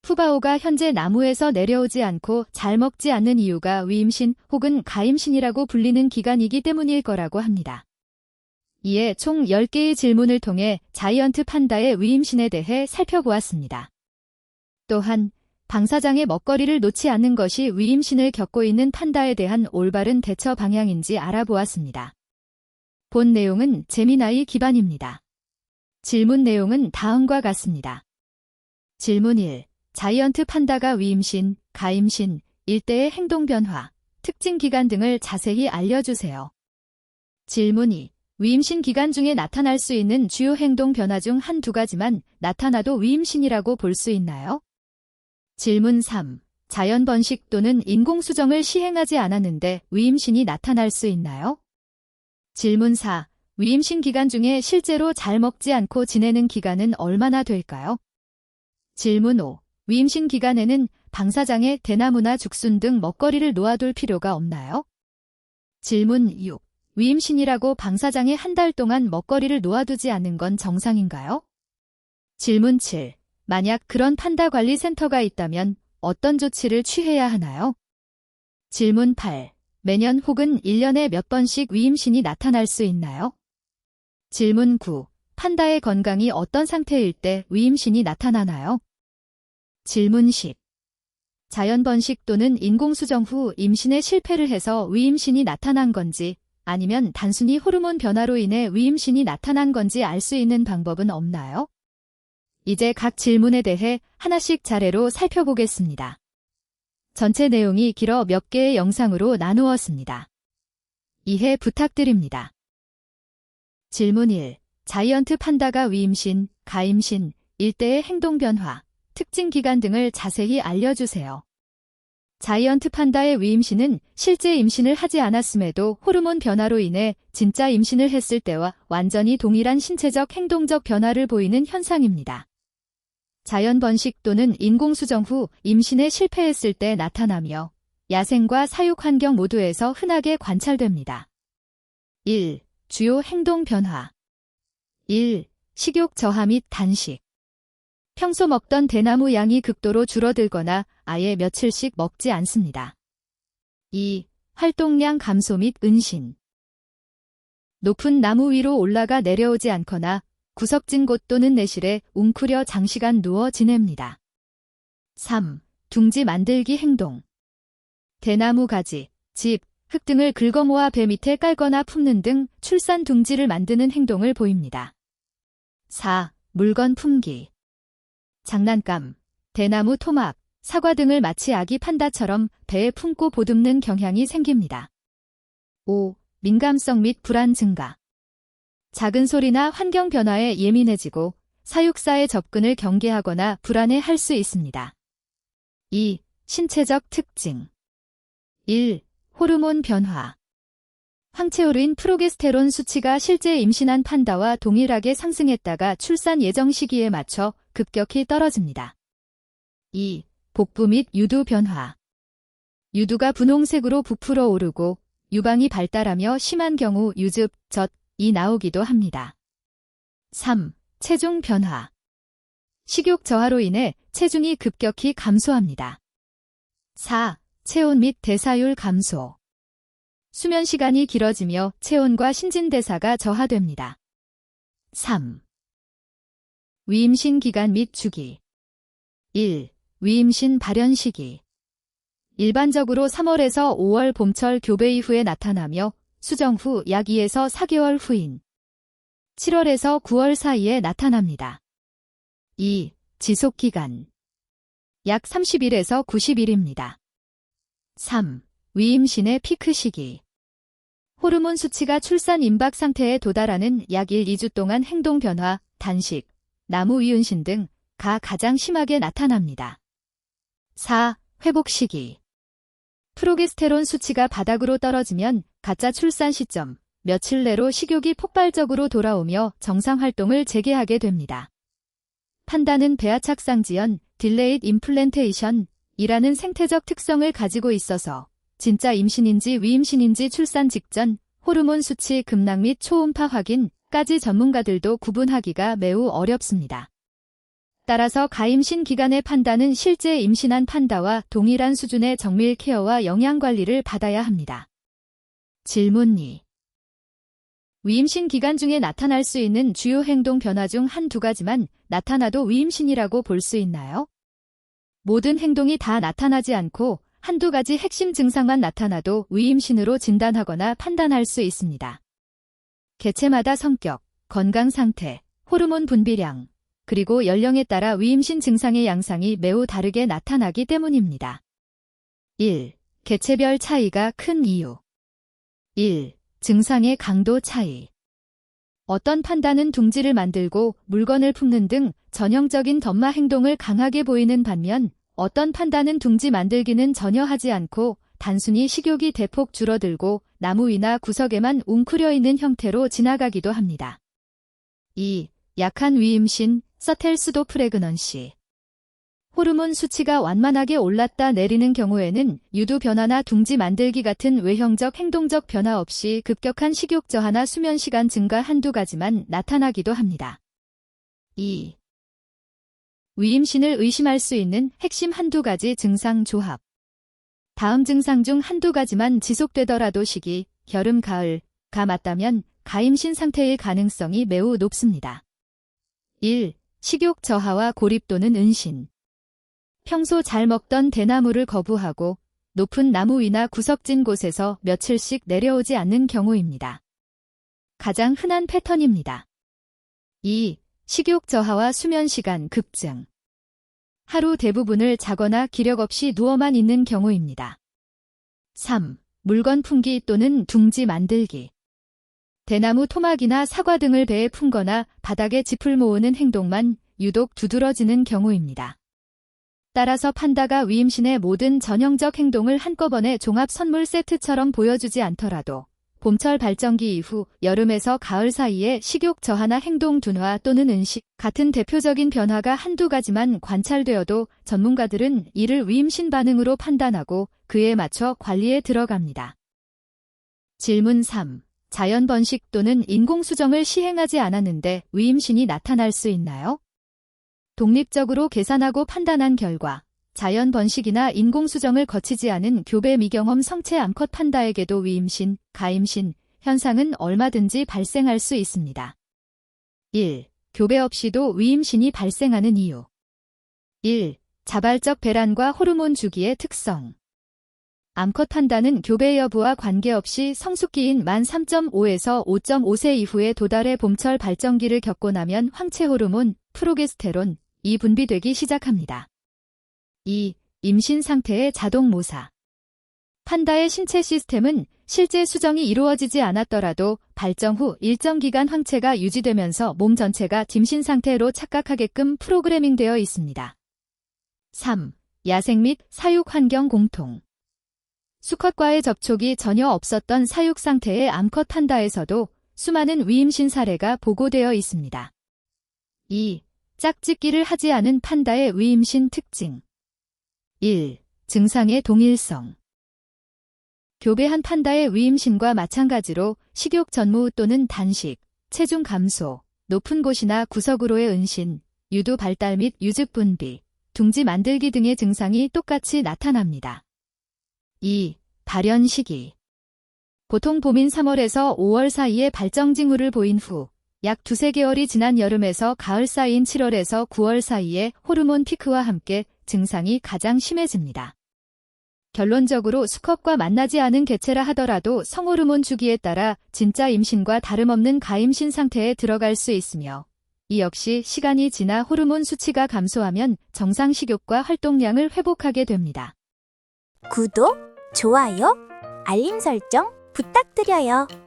푸바오가 현재 나무에서 내려오지 않고 잘 먹지 않는 이유가 위임신 혹은 가임신이라고 불리는 기간이기 때문일 거라고 합니다. 이에 총 10개의 질문을 통해 자이언트 판다의 위임신에 대해 살펴보았습니다. 또한 방사장의 먹거리를 놓지 않는 것이 위임신을 겪고 있는 판다에 대한 올바른 대처 방향인지 알아보았습니다. 본 내용은 제미나이 기반입니다. 질문 내용은 다음과 같습니다. 질문 1. 자이언트 판다가 위임신, 가임신, 일대의 행동 변화, 특징 기간 등을 자세히 알려주세요. 질문 2. 위임신 기간 중에 나타날 수 있는 주요 행동 변화 중 한두 가지만 나타나도 위임신이라고 볼 수 있나요? 질문 3. 자연 번식 또는 인공 수정을 시행하지 않았는데 위임신이 나타날 수 있나요? 질문 4. 위임신 기간 중에 실제로 잘 먹지 않고 지내는 기간은 얼마나 될까요? 질문 5. 위임신 기간에는 방사장에 대나무나 죽순 등 먹거리를 놓아둘 필요가 없나요? 질문 6. 위임신이라고 방사장에 한 달 동안 먹거리를 놓아두지 않는 건 정상인가요? 질문 7. 만약 그런 판다 관리 센터가 있다면 어떤 조치를 취해야 하나요? 질문 8. 매년 혹은 1년에 몇 번씩 위임신이 나타날 수 있나요? 질문 9. 판다의 건강이 어떤 상태일 때 위임신이 나타나나요? 질문 10. 자연 번식 또는 인공 수정 후 임신에 실패를 해서 위임신이 나타난 건지 아니면 단순히 호르몬 변화로 인해 위임신이 나타난 건지 알 수 있는 방법은 없나요? 이제 각 질문에 대해 하나씩 차례로 살펴보겠습니다. 전체 내용이 길어 몇 개의 영상으로 나누었습니다. 이해 부탁드립니다. 질문 1. 자이언트 판다가 위임신, 가임신, 일대의 행동 변화, 특징 기간 등을 자세히 알려주세요. 자이언트 판다의 위임신은 실제 임신을 하지 않았음에도 호르몬 변화로 인해 진짜 임신을 했을 때와 완전히 동일한 신체적 행동적 변화를 보이는 현상입니다. 자연 번식 또는 인공 수정 후 임신에 실패했을 때 나타나며 야생과 사육 환경 모두에서 흔하게 관찰됩니다. 1. 주요 행동 변화 1. 식욕 저하 및 단식 평소 먹던 대나무 양이 극도로 줄어들거나 아예 며칠씩 먹지 않습니다. 2. 활동량 감소 및 은신 높은 나무 위로 올라가 내려오지 않거나 구석진 곳 또는 내실에 웅크려 장시간 누워 지냅니다. 3. 둥지 만들기 행동 대나무 가지, 집, 흙 등을 긁어 모아 배 밑에 깔거나 품는 등 출산 둥지를 만드는 행동을 보입니다. 4. 물건 품기 장난감, 대나무 토막, 사과 등을 마치 아기 판다처럼 배에 품고 보듬는 경향이 생깁니다. 5. 민감성 및 불안 증가 작은 소리나 환경 변화에 예민해지고 사육사의 접근을 경계하거나 불안해할 수 있습니다. 2. 신체적 특징 1. 호르몬 변화 황체오르인 프로게스테론 수치가 실제 임신한 판다와 동일하게 상승했다가 출산 예정 시기에 맞춰 급격히 떨어집니다. 2. 복부 및 유두 변화 유두가 분홍색으로 부풀어 오르고 유방이 발달하며 심한 경우 유즙, 젖이 나오기도 합니다. 3. 체중 변화 식욕 저하로 인해 체중이 급격히 감소합니다. 4. 체온 및 대사율 감소 수면 시간이 길어지며 체온과 신진대사가 저하됩니다. 3. 위임신 기간 및 주기 1. 위임신 발현 시기 일반적으로 3월에서 5월 봄철 교배 이후에 나타나며 수정 후 약 2에서 4개월 후인 7월에서 9월 사이에 나타납니다. 2. 지속기간 약 30일에서 90일입니다. 3. 위임신의 피크 시기 호르몬 수치가 출산 임박 상태에 도달하는 약 1-2주 동안 행동 변화, 단식, 나무 위은신 등가 가장 심하게 나타납니다. 4. 회복 시기 프로게스테론 수치가 바닥으로 떨어지면 가짜 출산 시점, 며칠 내로 식욕이 폭발적으로 돌아오며 정상 활동을 재개하게 됩니다. 판다는 배아착상지연, 딜레이드 임플랜테이션이라는 생태적 특성을 가지고 있어서 진짜 임신인지 위임신인지 출산 직전 호르몬 수치 급락 및 초음파 확인까지 전문가들도 구분하기가 매우 어렵습니다. 따라서 가임신 기간의 판다는 실제 임신한 판다와 동일한 수준의 정밀 케어와 영양 관리를 받아야 합니다. 질문 2. 위임신 기간 중에 나타날 수 있는 주요 행동 변화 중 한두 가지만 나타나도 위임신이라고 볼 수 있나요? 모든 행동이 다 나타나지 않고 한두 가지 핵심 증상만 나타나도 위임신으로 진단하거나 판단할 수 있습니다. 개체마다 성격, 건강 상태, 호르몬 분비량, 그리고 연령에 따라 위임신 증상의 양상이 매우 다르게 나타나기 때문입니다. 1. 개체별 차이가 큰 이유. 1. 증상의 강도 차이. 어떤 판다는 둥지를 만들고 물건을 품는 등 전형적인 덤마 행동을 강하게 보이는 반면 어떤 판다는 둥지 만들기는 전혀 하지 않고 단순히 식욕이 대폭 줄어들고 나무 위나 구석에만 웅크려 있는 형태로 지나가기도 합니다. 2. 약한 위임신, 서텔스도 프레그넌시. 호르몬 수치가 완만하게 올랐다 내리는 경우에는 유두 변화나 둥지 만들기 같은 외형적 행동적 변화 없이 급격한 식욕 저하나 수면 시간 증가 한두 가지만 나타나기도 합니다. 2. 위임신을 의심할 수 있는 핵심 한두 가지 증상 조합. 다음 증상 중 한두 가지만 지속되더라도 시기, 여름, 가을가 맞다면 가임신 상태일 가능성이 매우 높습니다. 1. 식욕 저하와 고립 또는 은신. 평소 잘 먹던 대나무를 거부하고 높은 나무 위나 구석진 곳에서 며칠씩 내려오지 않는 경우입니다. 가장 흔한 패턴입니다. 2. 식욕 저하와 수면 시간 급증. 하루 대부분을 자거나 기력 없이 누워만 있는 경우입니다. 3. 물건 품기 또는 둥지 만들기. 대나무 토막이나 사과 등을 배에 품거나 바닥에 짚을 모으는 행동만 유독 두드러지는 경우입니다. 따라서 판다가 위임신의 모든 전형적 행동을 한꺼번에 종합 선물 세트처럼 보여주지 않더라도 봄철 발정기 이후 여름에서 가을 사이에 식욕 저하나 행동 둔화 또는 은식 같은 대표적인 변화가 한두 가지만 관찰되어도 전문가들은 이를 위임신 반응으로 판단하고 그에 맞춰 관리에 들어갑니다. 질문 3. 자연 번식 또는 인공 수정을 시행하지 않았는데 위임신이 나타날 수 있나요? 독립적으로 계산하고 판단한 결과 자연 번식이나 인공 수정을 거치지 않은 교배 미경험 성체 암컷 판다에게도 위임신, 가임신 현상은 얼마든지 발생할 수 있습니다. 1. 교배 없이도 위임신이 발생하는 이유. 1. 자발적 배란과 호르몬 주기의 특성. 암컷 판다는 교배 여부와 관계없이 성숙기인 만 3.5에서 5.5세 이후에 도달해 봄철 발정기를 겪고 나면 황체 호르몬, 프로게스테론, 이 분비되기 시작합니다. 2. 임신 상태의 자동 모사. 판다의 신체 시스템은 실제 수정이 이루어지지 않았더라도 발정 후 일정 기간 황체가 유지되면서 몸 전체가 임신 상태로 착각하게끔 프로그래밍되어 있습니다. 3. 야생 및 사육 환경 공통. 수컷과의 접촉이 전혀 없었던 사육 상태의 암컷 판다에서도 수많은 위임신 사례가 보고되어 있습니다. 2. 짝짓기를 하지 않은 판다의 위임신 특징. 1. 증상의 동일성. 교배한 판다의 위임신과 마찬가지로 식욕 전무 또는 단식, 체중 감소, 높은 곳이나 구석으로의 은신, 유두 발달 및 유즙 분비, 둥지 만들기 등의 증상이 똑같이 나타납니다. 2. 발현 시기. 보통 봄인 3월에서 5월 사이에 발정 징후를 보인 후 약 2~3개월이 지난 여름에서 가을 사이인 7월에서 9월 사이에 호르몬 피크와 함께 증상이 가장 심해집니다. 결론적으로 수컷과 만나지 않은 개체라 하더라도 성호르몬 주기에 따라 진짜 임신과 다름없는 가임신 상태에 들어갈 수 있으며 이 역시 시간이 지나 호르몬 수치가 감소하면 정상 식욕과 활동량을 회복하게 됩니다. 구독, 좋아요, 알림 설정 부탁드려요.